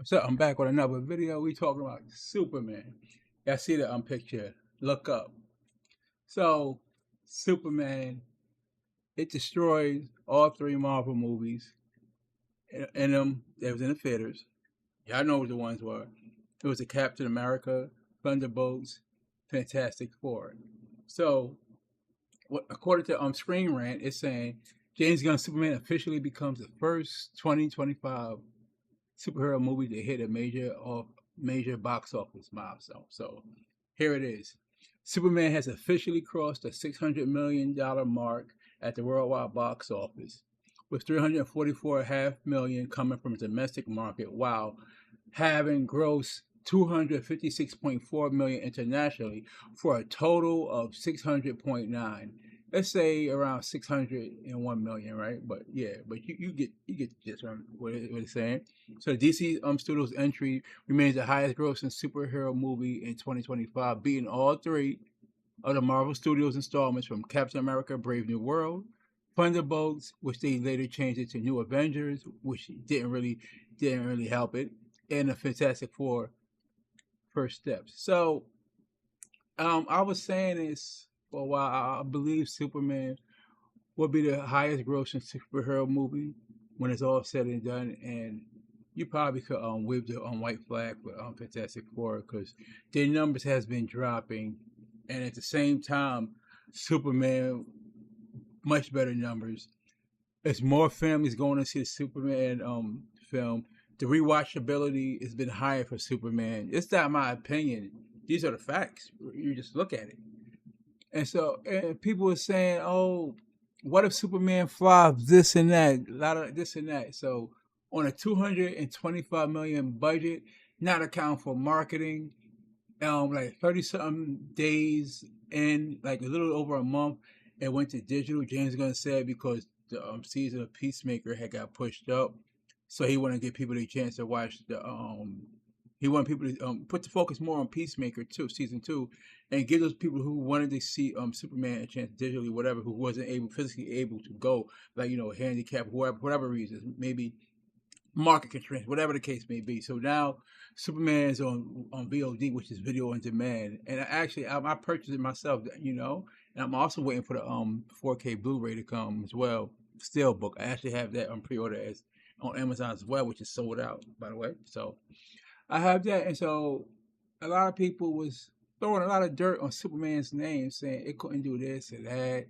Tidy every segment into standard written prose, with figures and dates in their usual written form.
So I'm back with another video. We talking about Superman. Y'all see the picture? Look up. So Superman, it destroyed all three Marvel movies. In them, that was in the theaters. Y'all know what the ones were. It was the Captain America, Thunderbolts, Fantastic Four. So, according to Screen Rant, it's saying James Gunn Superman officially becomes the first 2025 superhero movie to hit a major box office milestone. So here it is. Superman has officially crossed the $600 million mark at the worldwide box office, with 344.5 million coming from the domestic market, while having grossed 256.4 million internationally for a total of 600.9. Let's say around 601 million, right? But yeah, but you get just what it's saying. So DC Studios entry remains the highest grossing superhero movie in 2025, beating all three of the Marvel Studios installments from Captain America: Brave New World, Thunderbolts, which they later changed it to New Avengers, which didn't really help it, and the Fantastic Four: First Steps. So I was saying this for a while. I believe Superman will be the highest grossing superhero movie when it's all said and done, and you probably could wave the white flag for Fantastic Four because their numbers has been dropping, and at the same time, Superman much better numbers. As more families going to see the Superman film, the rewatchability has been higher for Superman. It's not my opinion; these are the facts. You just look at it. And so, and people were saying, "Oh, what if Superman flops? This and that, a lot of this and that." So, on a 225 million budget, not account for marketing, like 30 something days in, like a little over a month, it went to digital. James Gunn said because the season of Peacemaker had got pushed up, so he wanted to give people the chance to watch the he wanted people to put the focus more on Peacemaker too, season two, and give those people who wanted to see Superman a chance digitally, whatever, who wasn't able physically able to go, like handicap, whatever reasons, maybe market constraints, whatever the case may be. So now Superman is on VOD, which is video on demand, and I purchased it myself, and I'm also waiting for the 4K Blu-ray to come as well. Steelbook. I actually have that on pre-order as on Amazon as well, which is sold out, by the way. So I have that, and so a lot of people was throwing a lot of dirt on Superman's name, saying it couldn't do this or that,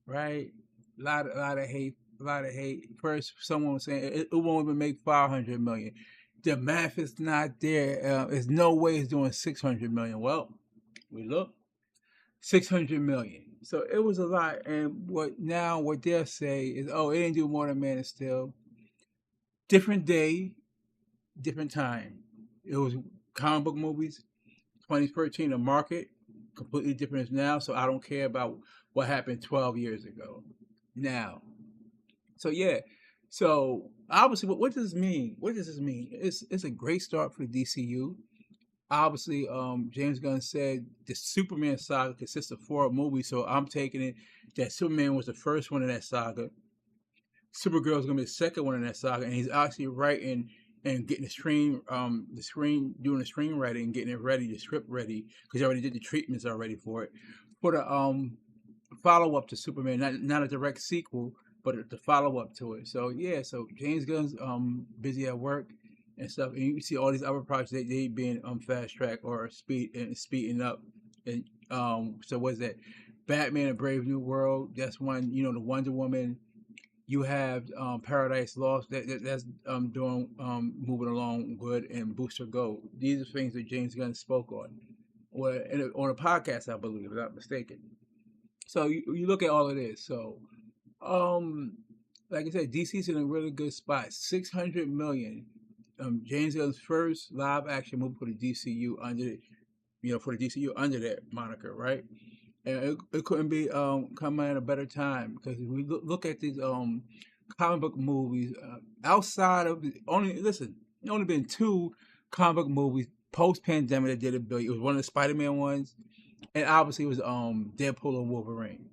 right? A lot of hate, a lot of hate. First, someone was saying it won't even make 500 million. The math is not there. There's no way it's doing 600 million. Well, we look 600 million. So it was a lot. And what they'll say is, oh, it didn't do more than Man of Steel. Different day, different time. It was comic book movies. 2013, the market completely different now. So I don't care about what happened 12 years ago. Now, so yeah. So obviously, what does this mean? What does this mean? It's a great start for the DCU. Obviously, James Gunn said the Superman saga consists of four movies, so I'm taking it that Superman was the first one in that saga. Supergirl is gonna be the second one in that saga, and he's actually writing and getting doing the screenwriting and getting it ready, the script ready, because he already did the treatments already for it. For the follow up to Superman, not a direct sequel, but the follow up to it. So yeah, so James Gunn's busy at work and stuff, and you see all these other projects they being fast track or speeding up. And so what's that? Batman: A Brave New World. That's one. The Wonder Woman. You have Paradise Lost that's doing moving along good, and Booster Gold. These are things that James Gunn spoke on, or on a podcast, I believe, if I'm not mistaken. So you look at all of this. So um, like I said, DC's in a really good spot. 600 million. James Gunn's first live action movie for the DCU under that moniker, right? And it couldn't be coming at a better time because if we look at these comic book movies outside of only been two comic book movies post pandemic that did a billion. It was one of the Spider-Man ones, and obviously it was Deadpool and Wolverine.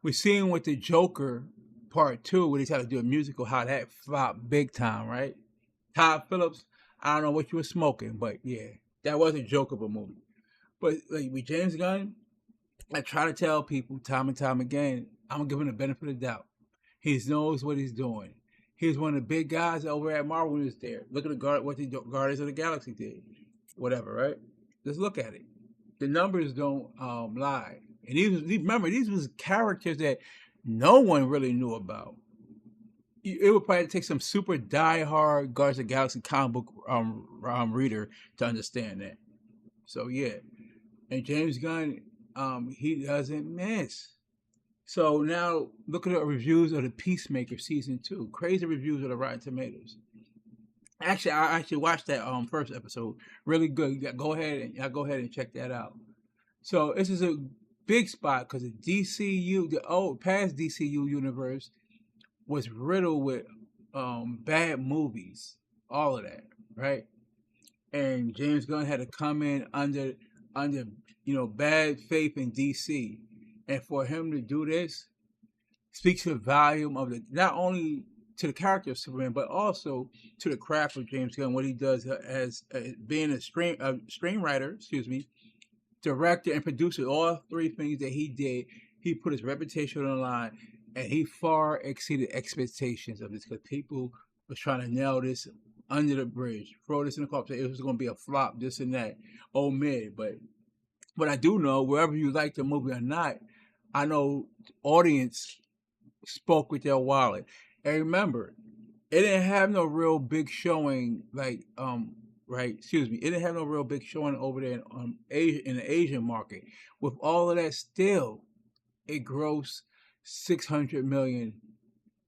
We're seeing with the Joker Part 2 where they try to do a musical how that flopped big time, right? Todd Phillips, I don't know what you were smoking, but yeah, that was a joke of a movie. But like with James Gunn, I try to tell people time and time again, I'm giving the benefit of the doubt. He knows what he's doing. He's one of the big guys over at Marvel when he was there. Look at what the Guardians of the Galaxy did. Whatever, right? Just look at it. The numbers don't lie. And remember, these was characters that no one really knew about. It would probably take some super diehard Guardians of the Galaxy comic book reader to understand that. So yeah, and James Gunn, he doesn't miss. So now look at the reviews of the Peacemaker season 2. Crazy reviews of the Rotten Tomatoes. Actually, I actually watched that first episode. Really good. Go ahead and check that out. So this is a big spot because the DCU, the old past DCU universe, was riddled with bad movies. All of that, right? And James Gunn had to come in under bad faith in DC, and for him to do this speaks to the volume of the not only to the character of Superman, but also to the craft of James Gunn, what he does as being a screenwriter, director and producer. All three things that he did, he put his reputation on the line, and he far exceeded expectations of this because people was trying to nail this under the bridge, throw this in the cup, say it was going to be a flop, this and that, mid. But what I do know, wherever you like the movie or not, I know the audience spoke with their wallet. And remember, it didn't have no real big showing, it didn't have no real big showing over there in the Asian market. With all of that, still, it grossed 600 million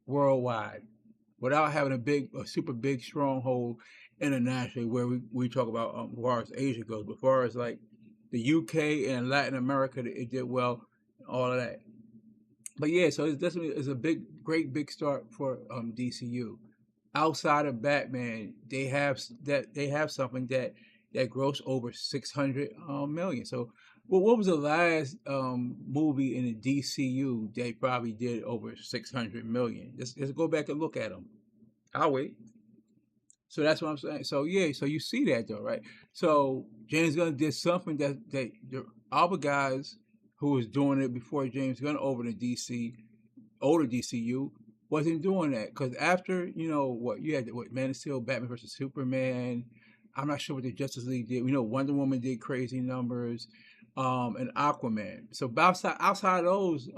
worldwide without having a super big stronghold internationally where we talk about as far as Asia goes. But as far as like the UK and Latin America, it did well, all of that. But yeah, so it's definitely a great big start for DCU. Outside of Batman, they have something that grossed over 600 million. So, what was the last movie in the DCU that probably did over 600 million? Let's go back and look at them. I'll wait. So that's what I'm saying. So yeah, so you see that though, right? So James Gunn did something that the other guys who was doing it before James Gunn over the older DCU wasn't doing that. Because after what you had, Man of Steel, Batman versus Superman. I'm not sure what the Justice League did. Wonder Woman did crazy numbers, and Aquaman. So outside of those,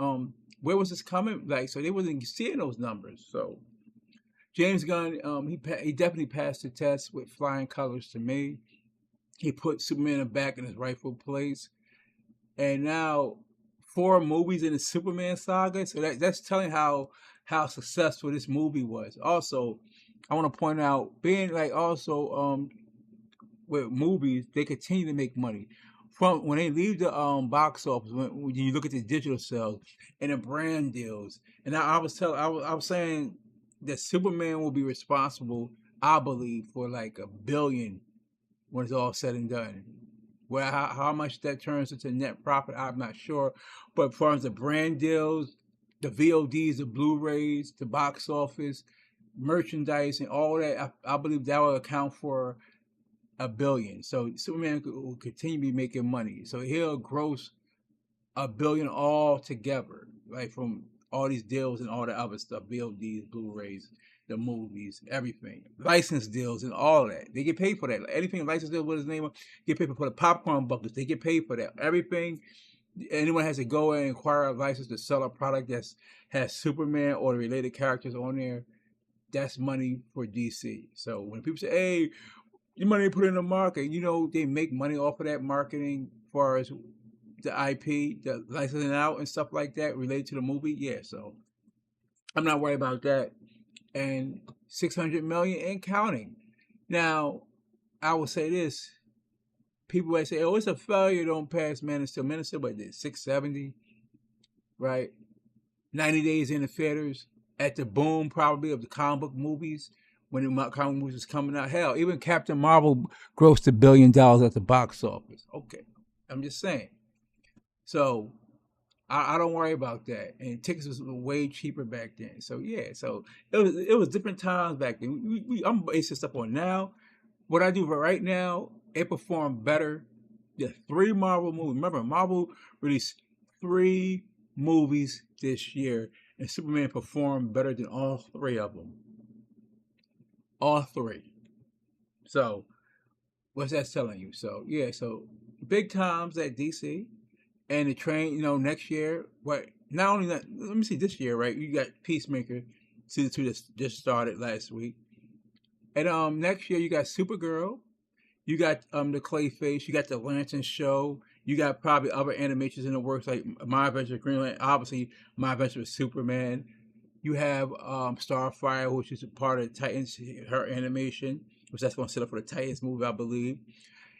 where was this coming? Like, so they wasn't seeing those numbers. So James Gunn, he definitely passed the test with flying colors to me. He put Superman back in his rightful place, and now 4 movies in the Superman saga. So that's telling how successful this movie was. Also, I want to point out, being like also with movies, they continue to make money from when they leave the box office. When you look at the digital sales and the brand deals, and I was saying that Superman will be responsible, I believe, for like $1 billion when it's all said and done. Well, how much that turns into net profit, I'm not sure. But as far as the brand deals, the VODs, the Blu-rays, the box office, merchandise, and all that, I believe that will account for $1 billion. So Superman will continue to be making money. So he'll gross $1 billion all together, right? From all these deals and all the other stuff, VODs, Blu-rays, the movies, everything, license deals and all that. They get paid for that. Anything license deal with his name, get paid for the popcorn buckets. They get paid for that. Everything. Anyone has to go and acquire a license to sell a product that has Superman or the related characters on there. That's money for DC. So when people say, "Hey, your money put in the market," they make money off of that marketing as far as the IP, the licensing out and stuff like that related to the movie. Yeah, so I'm not worried about that. And 600 million and counting. Now, I will say this: people might say, "Oh, it's a failure. Don't pass Man of Steel." Man of Steel, but did 670, right? 90 days in the theaters at the boom probably of the comic book movies when the comic movies was coming out. Hell, even Captain Marvel grossed $1 billion at the box office. Okay, I'm just saying. So I don't worry about that. And tickets was way cheaper back then. So yeah, so it was different times back then. I'm basing stuff on now. what I do right now, it performed better. The three Marvel movies. Remember, Marvel released three movies this year, and Superman performed better than all three of them. All three. So, what's that telling you? So, yeah, so big times at DC and the train, next year, what? Not only that, let me see this year, right? You got Peacemaker, season two just started last week. And next year you got Supergirl, you got the Clayface, you got the Lantern Show, you got probably other animations in the works like My Adventure with Greenland, obviously My Adventure with Superman. You have Starfire, which is a part of Titans, her animation, which that's going to set up for the Titans movie, I believe.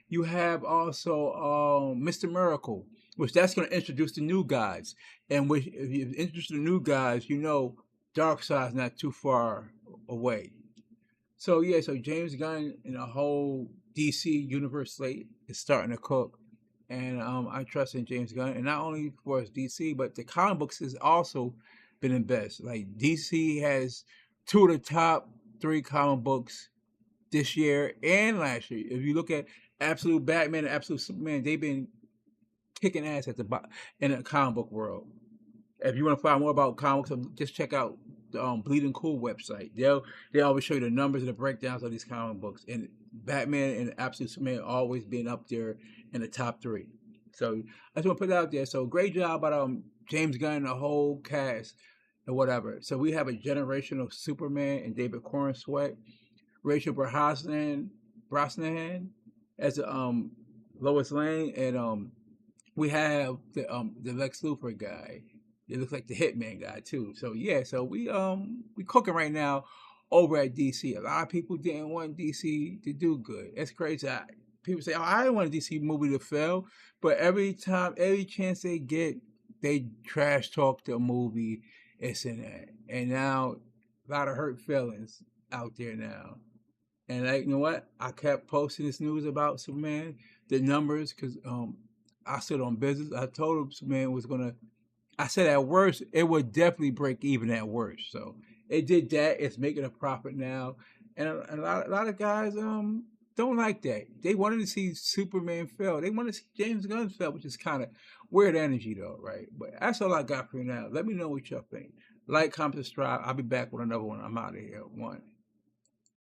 You have also Mr. Miracle, which that's going to introduce the new guys. And which, if you introduce the new guys, Darkseid's not too far away. So yeah, so James Gunn and the whole DC universe slate is starting to cook, and I trust in James Gunn, and not only for his DC, but the comic books has also been the best. Like DC has two of the top three comic books this year and last year. If you look at Absolute Batman and Absolute Superman, they've been kicking ass at in the comic book world. If you want to find more about comics, just check out the Bleeding Cool website. They always show you the numbers and the breakdowns of these comic books. And Batman and Absolute Superman always been up there in the top three. So I just want to put it out there. So great job by James Gunn and the whole cast and whatever. So we have a generation of Superman and David Corn Sweat, Rachel Brosnahan as Lois Lane, and we have the Lex Luthor guy. It looks like the Hitman guy too. So yeah, so we cooking right now over at DC. A lot of people didn't want DC to do good. It's crazy. People say, "Oh, I didn't want a DC movie to fail," but every chance they get, they trash talk the movie. It's in that, and now a lot of hurt feelings out there now. And you know what? I kept posting this news about Superman, the numbers, because I stood on business. I told him Superman was gonna. I said at worst it would definitely break even at worst. So it did that. It's making a profit now, and a lot of guys don't like that. They wanted to see Superman fail. They want to see James Gunn fail, which is kind of weird energy though, right? But that's all I got for you now. Let me know what y'all think. Like, comment, subscribe. I'll be back with another one. I'm out of here. One.